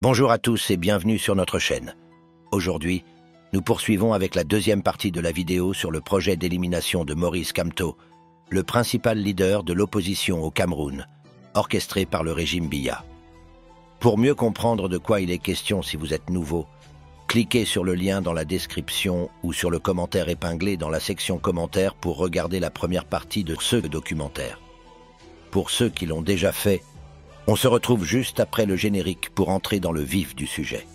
Bonjour à tous et bienvenue sur notre chaîne. Aujourd'hui, nous poursuivons avec la deuxième partie de la vidéo sur le projet d'élimination de Maurice Kamto, le principal leader de l'opposition au Cameroun, orchestré par le régime Biya. Pour mieux comprendre de quoi il est question si vous êtes nouveau, cliquez sur le lien dans la description ou sur le commentaire épinglé dans la section commentaires pour regarder la première partie de ce documentaire. Pour ceux qui l'ont déjà fait, on se retrouve juste après le générique pour entrer dans le vif du sujet.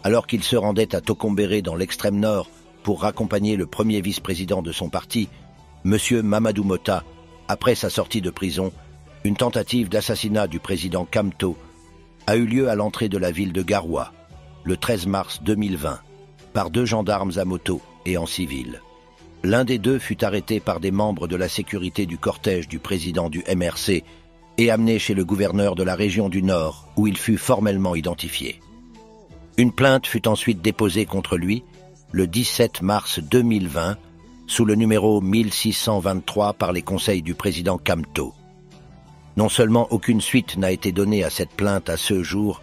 Alors qu'il se rendait à Tokombéré dans l'extrême nord pour raccompagner le premier vice-président de son parti, Monsieur Mamadou Mota, après sa sortie de prison, une tentative d'assassinat du président Kamto a eu lieu à l'entrée de la ville de Garoua, le 13 mars 2020, par deux gendarmes à moto et en civil. L'un des deux fut arrêté par des membres de la sécurité du cortège du président du MRC et amené chez le gouverneur de la région du Nord, où il fut formellement identifié. Une plainte fut ensuite déposée contre lui le 17 mars 2020, sous le numéro 1623 par les conseils du président Kamto. Non seulement aucune suite n'a été donnée à cette plainte à ce jour,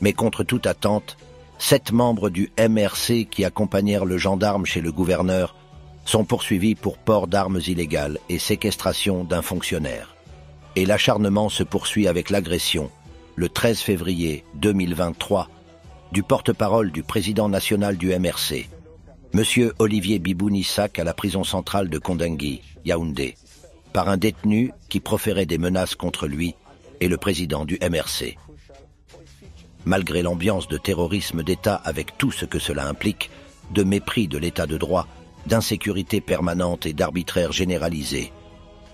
mais contre toute attente, 7 membres du MRC qui accompagnèrent le gendarme chez le gouverneur sont poursuivis pour port d'armes illégales et séquestration d'un fonctionnaire. Et l'acharnement se poursuit avec l'agression, le 13 février 2023, du porte-parole du président national du MRC, Monsieur Olivier Bibou-Nissak à la prison centrale de Kondengui, Yaoundé, par un détenu qui proférait des menaces contre lui et le président du MRC. Malgré l'ambiance de terrorisme d'État avec tout ce que cela implique, de mépris de l'État de droit, d'insécurité permanente et d'arbitraire généralisé,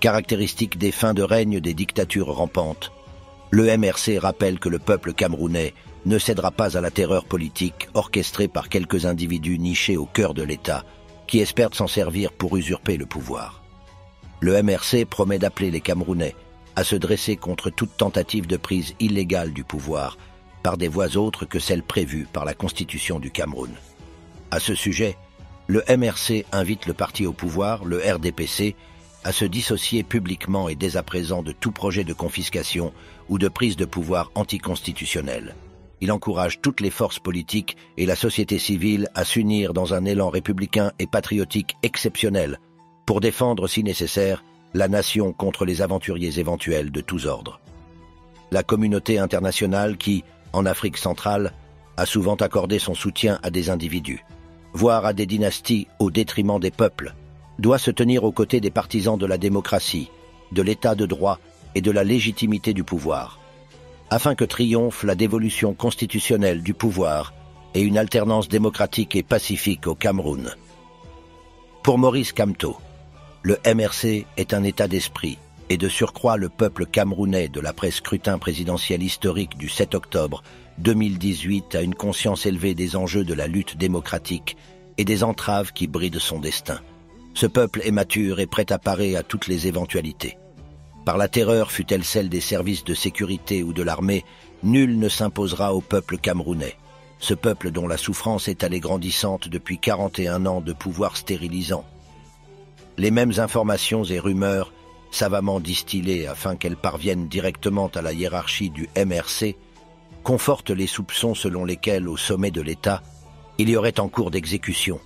caractéristique des fins de règne des dictatures rampantes, le MRC rappelle que le peuple camerounais ne cédera pas à la terreur politique orchestrée par quelques individus nichés au cœur de l'État qui espèrent s'en servir pour usurper le pouvoir. Le MRC promet d'appeler les Camerounais à se dresser contre toute tentative de prise illégale du pouvoir par des voies autres que celles prévues par la Constitution du Cameroun. À ce sujet, le MRC invite le parti au pouvoir, le RDPC, à se dissocier publiquement et dès à présent de tout projet de confiscation ou de prise de pouvoir anticonstitutionnel. Il encourage toutes les forces politiques et la société civile à s'unir dans un élan républicain et patriotique exceptionnel pour défendre, si nécessaire, la nation contre les aventuriers éventuels de tous ordres. La communauté internationale qui, en Afrique centrale, a souvent accordé son soutien à des individus, voire à des dynasties au détriment des peuples, doit se tenir aux côtés des partisans de la démocratie, de l'état de droit et de la légitimité du pouvoir, afin que triomphe la dévolution constitutionnelle du pouvoir et une alternance démocratique et pacifique au Cameroun. Pour Maurice Kamto, le MRC est un état d'esprit et de surcroît le peuple camerounais de l'après-scrutin présidentiel historique du 7 octobre 2018 a une conscience élevée des enjeux de la lutte démocratique et des entraves qui brident son destin. Ce peuple est mature et prêt à parer à toutes les éventualités. Par la terreur, fût-elle celle des services de sécurité ou de l'armée, nul ne s'imposera au peuple camerounais. Ce peuple dont la souffrance est allée grandissante depuis 41 ans de pouvoir stérilisant. Les mêmes informations et rumeurs, savamment distillées afin qu'elles parviennent directement à la hiérarchie du MRC, confortent les soupçons selon lesquels, au sommet de l'État, il y aurait en cours d'exécution,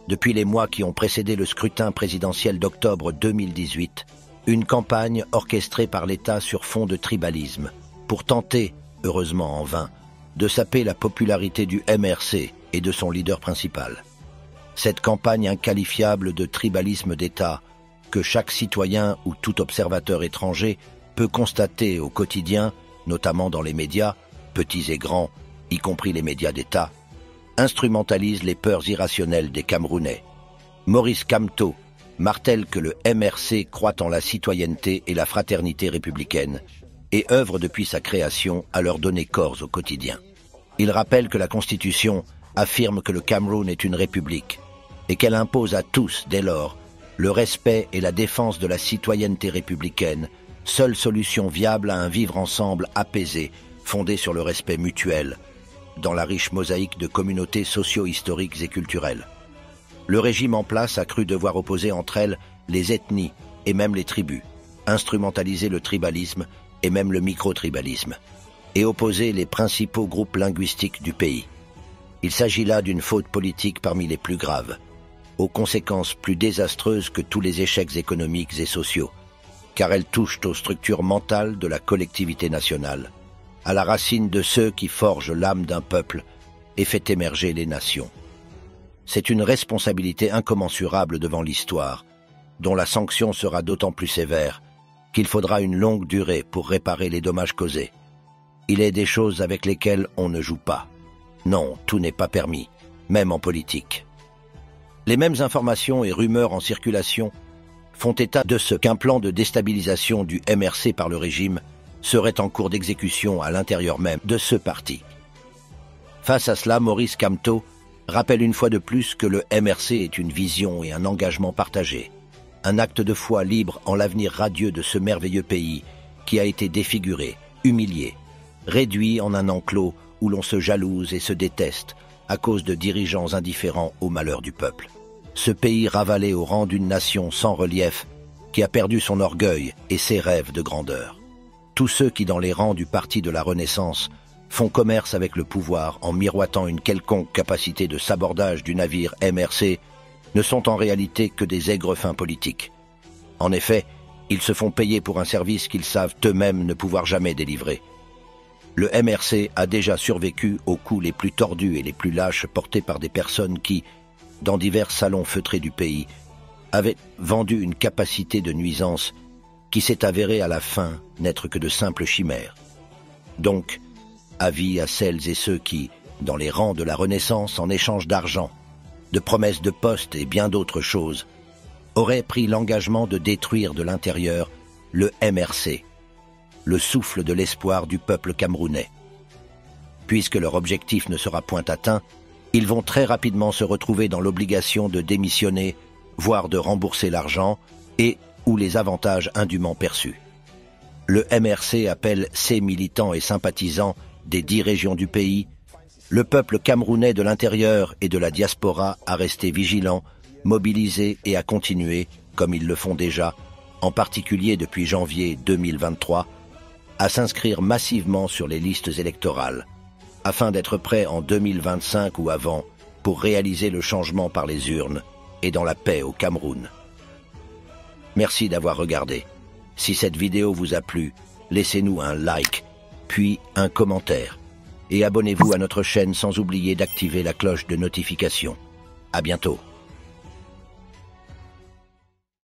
depuis les mois qui ont précédé le scrutin présidentiel d'octobre 2018, une campagne orchestrée par l'État sur fond de tribalisme, pour tenter, heureusement en vain, de saper la popularité du MRC et de son leader principal. Cette campagne inqualifiable de tribalisme d'État, que chaque citoyen ou tout observateur étranger peut constater au quotidien, notamment dans les médias, petits et grands, y compris les médias d'État, instrumentalise les peurs irrationnelles des Camerounais. Maurice Kamto martèle que le MRC croit en la citoyenneté et la fraternité républicaine et œuvre depuis sa création à leur donner corps au quotidien. Il rappelle que la Constitution affirme que le Cameroun est une république et qu'elle impose à tous, dès lors, le respect et la défense de la citoyenneté républicaine seule solution viable à un vivre ensemble apaisé, fondé sur le respect mutuel, dans la riche mosaïque de communautés socio-historiques et culturelles. Le régime en place a cru devoir opposer entre elles les ethnies et même les tribus, instrumentaliser le tribalisme et même le micro-tribalisme, et opposer les principaux groupes linguistiques du pays. Il s'agit là d'une faute politique parmi les plus graves, aux conséquences plus désastreuses que tous les échecs économiques et sociaux, car elles touchent aux structures mentales de la collectivité nationale, à la racine de ceux qui forgent l'âme d'un peuple et fait émerger les nations. C'est une responsabilité incommensurable devant l'histoire, dont la sanction sera d'autant plus sévère qu'il faudra une longue durée pour réparer les dommages causés. Il est des choses avec lesquelles on ne joue pas. Non, tout n'est pas permis, même en politique. Les mêmes informations et rumeurs en circulation font état de ce qu'un plan de déstabilisation du MRC par le régime serait en cours d'exécution à l'intérieur même de ce parti. Face à cela, Maurice Kamto rappelle une fois de plus que le MRC est une vision et un engagement partagé, un acte de foi libre en l'avenir radieux de ce merveilleux pays qui a été défiguré, humilié, réduit en un enclos où l'on se jalouse et se déteste à cause de dirigeants indifférents au malheur du peuple. Ce pays ravalé au rang d'une nation sans relief qui a perdu son orgueil et ses rêves de grandeur. Tous ceux qui, dans les rangs du Parti de la Renaissance, font commerce avec le pouvoir en miroitant une quelconque capacité de sabordage du navire MRC ne sont en réalité que des aigrefins politiques. En effet, ils se font payer pour un service qu'ils savent eux-mêmes ne pouvoir jamais délivrer. Le MRC a déjà survécu aux coups les plus tordus et les plus lâches portés par des personnes qui, dans divers salons feutrés du pays, avaient vendu une capacité de nuisance qui s'est avérée à la fin n'être que de simples chimères. Donc, avis à celles et ceux qui, dans les rangs de la Renaissance, en échange d'argent, de promesses de postes et bien d'autres choses, auraient pris l'engagement de détruire de l'intérieur le MRC, le souffle de l'espoir du peuple camerounais. Puisque leur objectif ne sera point atteint, ils vont très rapidement se retrouver dans l'obligation de démissionner, voire de rembourser l'argent et ou les avantages indûment perçus. Le MRC appelle ses militants et sympathisants des 10 régions du pays, le peuple camerounais de l'intérieur et de la diaspora à rester vigilants, mobilisés et à continuer, comme ils le font déjà, en particulier depuis janvier 2023, à s'inscrire massivement sur les listes électorales, afin d'être prêts en 2025 ou avant pour réaliser le changement par les urnes et dans la paix au Cameroun. Merci d'avoir regardé. Si cette vidéo vous a plu, laissez-nous un like, puis un commentaire. Et abonnez-vous à notre chaîne sans oublier d'activer la cloche de notification. À bientôt.